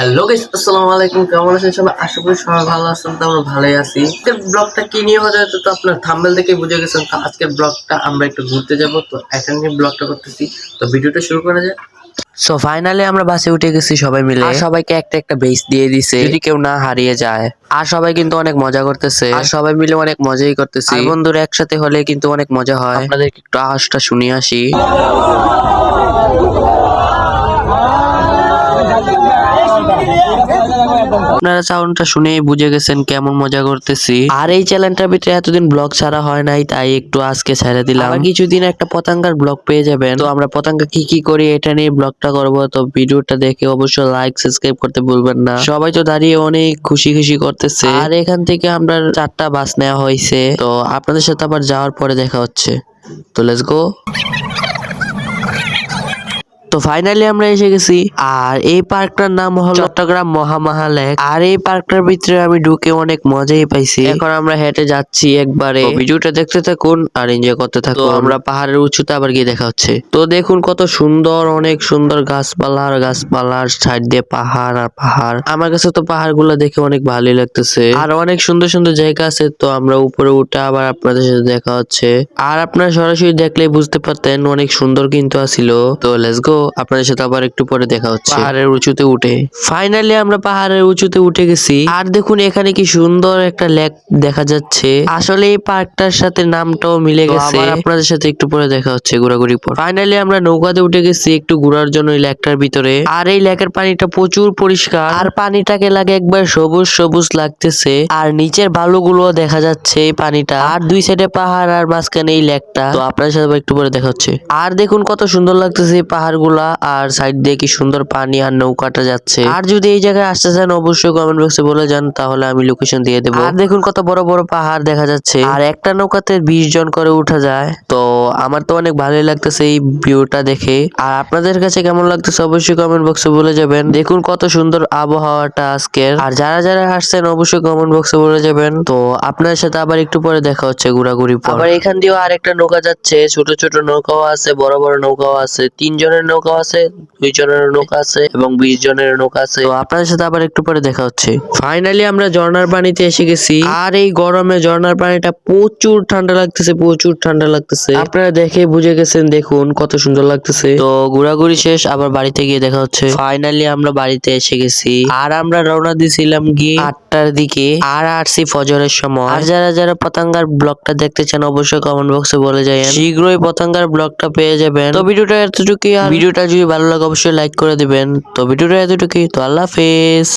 Hello guys, আসসালামু আলাইকুম। কেমন আছেন সবাই? আশা করি সবাই ভালো আছেন। তো আমরা ভালোই আছি। আজকের ব্লগটা কি নিয়ে হতে তো আপনার থাম্বনেল দেখে বুঝে গেছেন। তো আজকের ব্লগটা আমরা একটু ঘুরতে যাব, তো এটা নিয়ে ব্লগটা করতেছি। তো ভিডিওটা শুরু করা যায়। সো ফাইনালি আমরা বাসে উঠে গেছি সবাই মিলে, আর সবাইকে একটা একটা বেস দিয়ে দিছে যদি কেউ না হারিয়ে যায়। আর সবাই কিন্তু অনেক মজা করতেছে, আর সবাই মিলে অনেক মজাই করতেছি। আর বন্ধুরা একসাথে হলে কিন্তু অনেক মজা হয়। আপনাদেরকে একটু আওয়াজটা শুনিয়ে আসি। আপনারা সাউন্ডটা শুনে বুঝে গেছেন কেমন মজা করতেছি। আর এই চ্যানেলটার ভিতরে এতদিন ব্লগ ছাড়া হয় নাই, তাই একটু আজকে ছেড়ে দিলাম। আবার কিছুদিন একটা পতাঙ্গার ব্লগ পেয়ে যাবেন। তো আমরা পতাঙ্গা কি কি করি এটা নিয়ে ব্লগটা করব। তো ভিডিওটা দেখে অবশ্যই লাইক সাবস্ক্রাইব করতে ভুলবেন না। সবাই তো দাঁড়িয়ে অনেক খুশি খুশি করতেছে। আর এখান থেকে আমরা 4টা বাস নেওয়া হয়েছে। তো আপনাদের সাথে আবার যাওয়ার পরে দেখা হচ্ছে। তো লেটস গো। তো ফাইনালি আমরা এসে গেছি, আর এই পার্কটার নাম হলো চট্টগ্রাম মহামায়া লেক। আর এই পার্কটার ভিতরে আমি ঢুকে অনেক মজাই পাইছি। এখন আমরা হেঁটে যাচ্ছি একবারে। ভিডিওটা দেখতে থাকুন আর এনজয় করতে থাকুন। তো আমরা পাহাড়ের উঁচুতে আবার গিয়ে দেখা হচ্ছে। তো দেখুন কত সুন্দর, অনেক সুন্দর গাছপালা আর গাছপালার সাইড দিয়ে পাহাড় আর পাহাড়। আমার কাছে তো পাহাড় গুলা দেখে অনেক ভালোই লাগতেছে, আর অনেক সুন্দর সুন্দর জায়গা আছে। তো আমরা উপরে উঠে আবার আপনাদের সাথে দেখা হচ্ছে। আর আপনারা সরাসরি দেখলে বুঝতে পারতেন অনেক সুন্দর কিন্তু আছিল। তো লেটস গো, আপনাদের সাথে আবার একটু পরে দেখা হচ্ছে পাহাড়ের উঁচুতে উঠে। ফাইনালি আমরা পাহাড়ের উঁচুতে উঠে গেছি, আর দেখুন এখানে কি সুন্দর একটা লেক দেখা যাচ্ছে। আসলে এই পার্কটার সাথে নামটাও মিলে গেছে। আবার আপনাদের সাথে একটু পরে দেখা হচ্ছে ঘোরাঘুরি পর। ফাইনালি আমরা নৌকাতে উঠে গেছি একটু ঘোরার জন্য এই লেকটার ভিতরে। আর এই লেকের পানিটা প্রচুর পরিষ্কার, আর পানিটাকে লাগে একবার সবুজ সবুজ লাগতেছে। আর নিচের বালুগুলো দেখা যাচ্ছে এই পানিটা, আর দুই সাইডে পাহাড় আর মাঝখানে এই লেকটা। তো আপনাদের সাথে একটু পরে দেখা হচ্ছে। আর দেখুন কত সুন্দর লাগতেছে এই পাহাড় গুলা, আর সাইড দিয়ে কি সুন্দর পানি আর নৌকাটা যাচ্ছে। আর যদি এই জায়গায় আসতে চান অবশ্যই কমেন্ট বক্সে বলে যান, তাহলে আমি লোকেশন দিয়ে দেবো। আর দেখুন কত বড় বড় পাহাড় দেখা যাচ্ছে, আর একটা নৌকাতে 20 জন করে উঠা যায়। তো আমার তো অনেক ভালোই লাগতেছে এই ভিউটা দেখে। আর আপনাদের কাছে কেমন লাগতেছে অবশ্যই কমেন্ট বক্সে বলে যাবেন। দেখুন কত সুন্দর আবহাওয়াটা আজকের। আর যারা যারা আসছেন অবশ্যই কমেন্ট বক্সে বলে যাবেন। তো আপনার সাথে আবার একটু পরে দেখা হচ্ছে ঘোরাঘুরি পর। আবার এখান দিয়েও আরেকটা নৌকা যাচ্ছে, ছোট ছোট নৌকাও আছে, বড় বড় নৌকাও আছে। 3 জনের নৌকা আছে, 2 জনের নৌকা আছে এবং 20 জনের নৌকা আছে। তো আপনাদের সাথে আবার একটু পরে দেখা হচ্ছে। ফাইনালি আমরা ঝর্ণার পানিতে এসে গেছি, আর এই গরমে ঝর্ণার পানিটা প্রচুর ঠান্ডা লাগতেছে, প্রচুর ঠান্ডা লাগতেছে। আপনারা দেখে বুঝে গেছেন, দেখুন কত সুন্দর লাগতেছে। তো ঘোরাঘুরি শেষ, আবার বাড়িতে গিয়ে দেখা হচ্ছে। ফাইনালি আমরা বাড়িতে এসে গেছি, আর আমরা রওনা দিয়েছিলাম গিয়ে 8টার দিকে, আর আসছি ফজরের সময়। আর যারা যারা পতঙ্গার ব্লগটা দেখতে চান অবশ্যই কমেন্ট বক্সে বলে যাবেন, শীঘ্রই পতঙ্গার ব্লগটা পেয়ে যাবেন। তো ভিডিওটা এতটুকুই, আর ভিডিওটা যদি ভালো লাগে অবশ্যই লাইক করে দিবেন। তো ভিডিওটা এতটুকুই, তো আল্লাহ হাফেজ।